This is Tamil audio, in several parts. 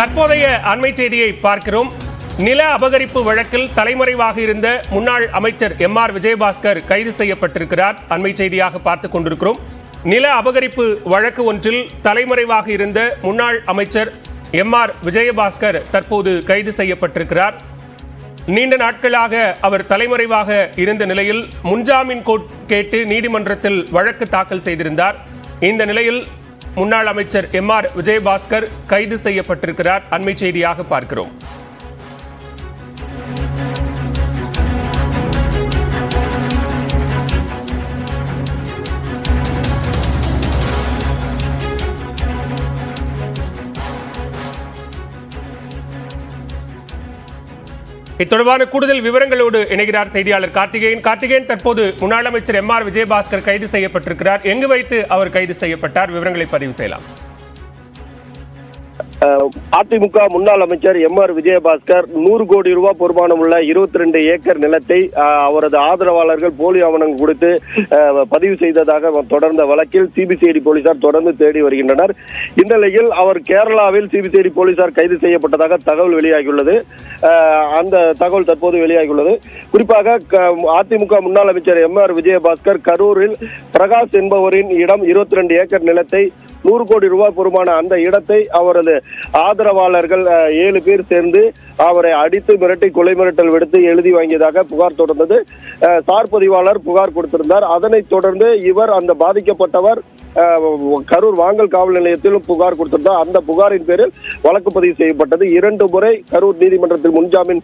தற்போதைய அண்மை செய்தியை பார்க்கிறோம். நில அபகரிப்பு வழக்கில் தலைமறைவாக இருந்த முன்னாள் அமைச்சர் எம்.ஆர். விஜயபாஸ்கர் கைது செய்யப்பட்டிருக்கிறார். அண்மை செய்தியாக பார்த்துக் கொண்டிருக்கிறோம். நில அபகரிப்பு வழக்கு ஒன்றில் தலைமறைவாக இருந்த முன்னாள் அமைச்சர் எம்.ஆர். விஜயபாஸ்கர் தற்போது கைது செய்யப்பட்டிருக்கிறார். நீண்ட நாட்களாக அவர் தலைமறைவாக இருந்த நிலையில் முன்ஜாமீன் கேட்டு நீதிமன்றத்தில் வழக்கு தாக்கல் செய்திருந்தார். இந்த நிலையில் முன்னாள் அமைச்சர் எம்.ஆர். விஜயபாஸ்கர் கைது செய்யப்பட்டிருக்கிறார். அண்மை செய்தியாக பார்க்கிறோம். இத்தொடர்பான கூடுதல் விவரங்களோடு இணைகிறார் செய்தியாளர் கார்த்திகேயன். தற்போது முன்னாள் அமைச்சர் எம்.ஆர். விஜயபாஸ்கர் கைது செய்யப்பட்டிருக்கிறார். எங்கு வைத்து அவர் கைது செய்யப்பட்டார்? விவரங்களை பதிவு செய்யலாம். அதிமுக முன்னாள் அமைச்சர் எம்.ஆர். விஜயபாஸ்கர் 100 கோடி ரூபாய் பொறுமானம் உள்ள 22 ஏக்கர் நிலத்தை அவரது ஆதரவாளர்கள் போலி ஆவணங்கள் கொடுத்து பதிவு செய்ததாக தொடர்ந்த வழக்கில் சிபிசிஐடி போலீசார் தொடர்ந்து தேடி வருகின்றனர். இந்த நிலையில் அவர் கேரளாவில் சிபிசிஐடி போலீசார் கைது செய்யப்பட்டதாக தகவல் வெளியாகியுள்ளது. அந்த தகவல் தற்போது வெளியாகியுள்ளது. குறிப்பாக அதிமுக முன்னாள் அமைச்சர் எம்.ஆர். விஜயபாஸ்கர் கரூரில் பிரகாஷ் என்பவரின் இடம் 22 ஏக்கர் நிலத்தை 100 கோடி ரூபாய் பொறுமான அந்த இடத்தை அவரது ஆதரவாளர்கள் 7 பேர் சேர்ந்து அவரை அடித்து மிரட்டி கொலை மிரட்டல் விடுத்து எழுதி வாங்கியதாக புகார் தொடர்ந்தது. சார் பதிவாளர் புகார் கொடுத்திருந்தார். அதனைத் தொடர்ந்து இவர் அந்த பாதிக்கப்பட்டவர் கரூர் வாங்கல் காவல் நிலையத்திலும் புகார் கொடுத்திருந்தார். அந்த புகாரின் பேரில் வழக்கு பதிவு செய்யப்பட்டது. 2 முறை கரூர் நீதிமன்றத்தில் முன்ஜாமீன்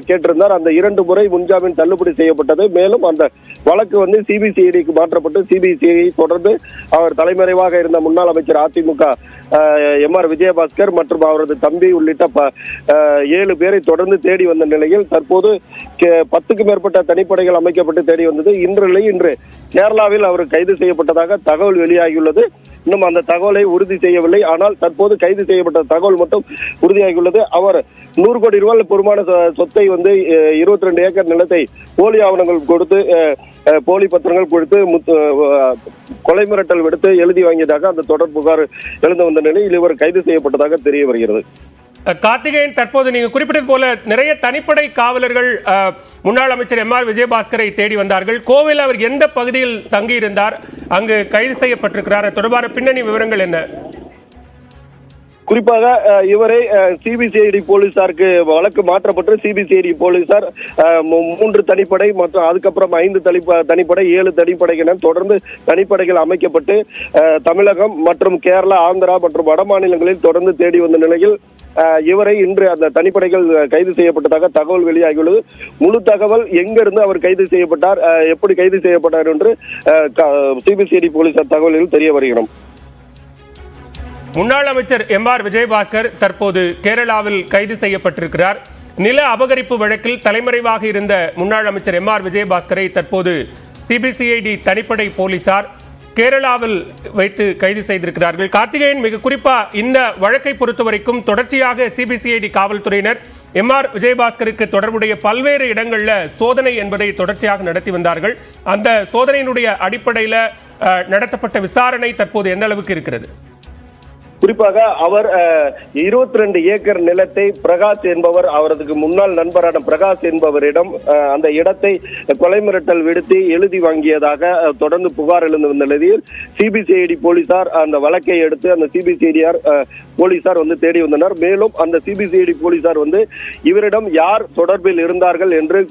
கேட்டிருந்தார். அந்த 2 முறை முன்ஜாமீன் தள்ளுபடி செய்யப்பட்டது. மேலும் அந்த வழக்கு சிபிசிஐடிக்கு மாற்றப்பட்டு சிபிசிஐடி தொடர்ந்து அவர் தலைமறைவாக இருந்த முன்னாள் அமைச்சர் அதிமுக எம்.ஆர். விஜயபாஸ்கர் மற்றும் அவரது தம்பி உள்ளிட்ட 7 பேரை தொடர்ந்து தேடி வந்த நிலையில் தற்போது 10க்கும் மேற்பட்ட தனிப்படைகள் அமைக்கப்பட்டு தேடி வந்தது. இன்று கேரளாவில் அவர் கைது செய்யப்பட்டதாக தகவல் வெளியாகியுள்ளது. இன்னும் அந்த தகவலை உறுதி செய்யவில்லை. ஆனால் தற்போது கைது செய்யப்பட்ட தகவல் மட்டும் உறுதியாகியுள்ளது. அவர் 100 கோடி ரூபாய் பொறுமான சொத்தை 22 ஏக்கர் நிலத்தை போலி ஆவணங்கள் கொடுத்து போலி பத்திரங்கள் கொடுத்து கொலை மிரட்டல் விடுத்து எழுதி வாங்கியதாக அந்த தொடர் புகார் எழுந்து வந்த நிலையில் இவர் கைது செய்யப்பட்டதாக தெரிய வருகிறது. கார்த்திகேயன், தற்போது நீங்க குறிப்பிட்டது போல நிறைய தனிப்படை காவலர்கள் முன்னாள் அமைச்சர் எம்.ஆர். விஜயபாஸ்கரை தேடி வந்தார்கள். கோவையில் அவர் எந்த பகுதியில் தங்கியிருந்தார், அங்கு கைது செய்யப்பட்டிருக்கிறார், தொடர்பான பின்னணி விவரங்கள் என்ன? குறிப்பாக இவரை சிபிசிஐடி போலீசாருக்கு வழக்கு மாற்றப்பட்டு சிபிசிஐடி போலீசார் 3 தனிப்படை மற்றும் அதுக்கப்புறம் 5 தனிப்படை 7 தனிப்படைகள் என தொடர்ந்து தனிப்படைகள் அமைக்கப்பட்டு தமிழகம் மற்றும் கேரளா, ஆந்திரா மற்றும் வட மாநிலங்களில் தொடர்ந்து தேடி வந்த நிலையில் இவரை இன்று அந்த தனிப்படைகள் கைது செய்யப்பட்டதாக தகவல் வெளியாகியுள்ளது. முழு தகவல் எங்கிருந்து அவர் கைது செய்யப்பட்டார், எப்படி கைது செய்யப்பட்டார் என்று சிபிசிஐடி போலீசார் தகவல்கள் தெரிய வருகிறோம். முன்னாள் அமைச்சர் எம்.ஆர். விஜயபாஸ்கர் தற்போது கேரளாவில் கைது செய்யப்பட்டிருக்கிறார். நில அபகரிப்பு வழக்கில் தலைமறைவாக இருந்த முன்னாள் அமைச்சர் எம்.ஆர். விஜயபாஸ்கரை தற்போது சிபிசிஐடி தனிப்படை போலீசார் கேரளாவில் வைத்து கைது செய்திருக்கிறார்கள். கார்த்திகேயன், மிக குறிப்பா இந்த வழக்கை பொறுத்தவரைக்கும் தொடர்ச்சியாக சிபிசிஐடி காவல்துறையினர் எம்.ஆர். விஜயபாஸ்கருக்கு தொடர்புடைய பல்வேறு இடங்களில் சோதனை என்பதை தொடர்ச்சியாக நடத்தி வந்தார்கள். அந்த சோதனையினுடைய அடிப்படையில் நடத்தப்பட்ட விசாரணை தற்போது எந்த அளவுக்கு இருக்கிறது? குறிப்பாக அவர் 22 ஏக்கர் நிலத்தை பிரகாஷ் என்பவர், அவரது முன்னாள் நண்பரான பிரகாஷ் என்பவரிடம் அந்த இடத்தை கொலை மிரட்டல் விடுத்து எழுதி வாங்கியதாக தொடர்ந்து புகார் எழுந்து வந்த நிலையில் சிபிசிஐடி போலீசார் அந்த வழக்கை எடுத்து அந்த சிபிசிஐடியார் போலீசார் தேடி வந்தனர். மேலும் அந்த சிபிசிஐடி போலீசார் இவரிடம் யார் தொடர்பில் இருந்தார்கள் என்று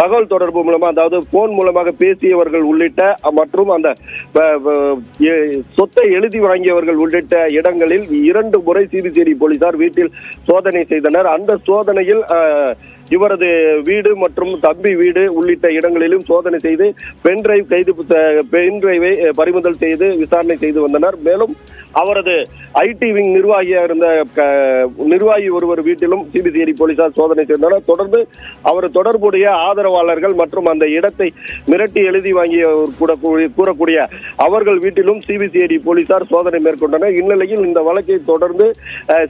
தகவல் தொடர்பு மூலமாக, அதாவது போன் மூலமாக பேசியவர்கள் உள்ளிட்ட மற்றும் அந்த சொத்தை எழுதி வாங்கியவர்கள் உள்ளிட்ட இடங்களில் 2 முறை சிபிசிஐடி போலீசார் வீட்டில் சோதனை செய்தனர். அந்த சோதனையில் இவரது வீடு மற்றும் தம்பி வீடு உள்ளிட்ட இடங்களிலும் சோதனை செய்து பென்டிரைவை பறிமுதல் செய்து விசாரணை செய்து வந்தனர். மேலும் அவரது ஐடி விங் நிர்வாகி ஒருவர் வீட்டிலும் சிபிசிஐடி போலீசார் சோதனை செய்தனர். தொடர்ந்து அவர் தொடர்புடைய ஆதரவாளர்கள் மற்றும் அந்த இடத்தை மிரட்டி எழுதி வாங்கிய கூறக்கூடிய அவர்கள் வீட்டிலும் சிபிசிஐடி போலீசார் சோதனை மேற்கொண்டனர். இந்நிலையில் இந்த வழக்கை தொடர்ந்து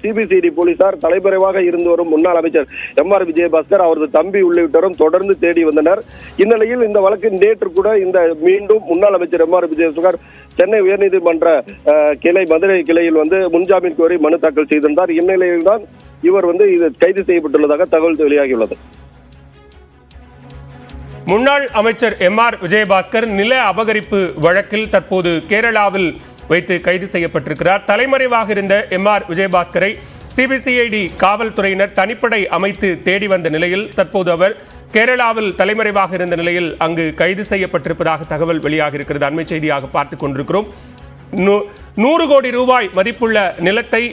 சிபிசிஐடி போலீசார் தலைமறைவாக இருந்து வரும் முன்னாள் அமைச்சர் எம்.ஆர். விஜயபாஸ்கர் விஜயபாஸ்கர், அவரது தம்பி உள்ளிட்டோரும் தொடர்ந்து தேடி வந்தனர். இந்நிலையில் இந்த வழக்கில் நேற்று கூட மீண்டும் முன்னாள் அமைச்சர் எம்ஆர் விஜயபாஸ்கர் சென்னை உயர்நீதிமன்ற கிளை மதுரை கிளையில் முன்ஜாமீன் கோரி மனு தாக்கல் செய்திருந்தார். இந்நிலையில் தான் இவர் கைது செய்யப்பட்டுள்ளதாக தகவல் வெளியாகியுள்ளது. முன்னாள் அமைச்சர் எம்ஆர் விஜயபாஸ்கர் நில அபகரிப்பு வழக்கில் தற்போது கேரளாவில் வைத்து கைது செய்யப்பட்டிருக்கிறார். தலைமறைவாக இருந்த எம்ஆர் விஜயபாஸ்கரை சிபிசிஐடி காவல்துறையினர் தனிப்படை அமைத்து தேடி வந்த நிலையில் தற்போது அவர் கேரளாவில் தலைமறைவாக இருந்த நிலையில் அங்கு கைது செய்யப்பட்டிருப்பதாக தகவல் வெளியாக இருக்கிறது. அண்மை செய்தியாக பார்த்துக் கொண்டிருக்கிறோம். 100 கோடி ரூபாய் மதிப்புள்ள நிலத்தை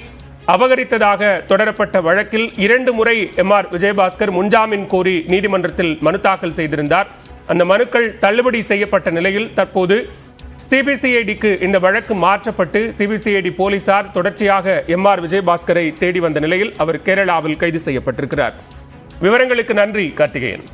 அபகரித்ததாக தொடரப்பட்ட வழக்கில் 2 முறை எம்ஆர் விஜயபாஸ்கர் முன்ஜாமீன் கோரி நீதிமன்றத்தில் மனு தாக்கல் செய்திருந்தார். அந்த மனுக்கள் தள்ளுபடி செய்யப்பட்ட நிலையில் தற்போது சிபிசிஐடிக்கு இந்த வழக்கு மாற்றப்பட்டு சிபிசிஐடி போலீசார் தொடர்ச்சியாக எம்ஆர் விஜயபாஸ்கரை தேடி வந்த நிலையில் அவர் கேரளாவில் கைது செய்யப்பட்டிருக்கிறார். விவரங்களுக்கு நன்றி கார்த்திகேயன்.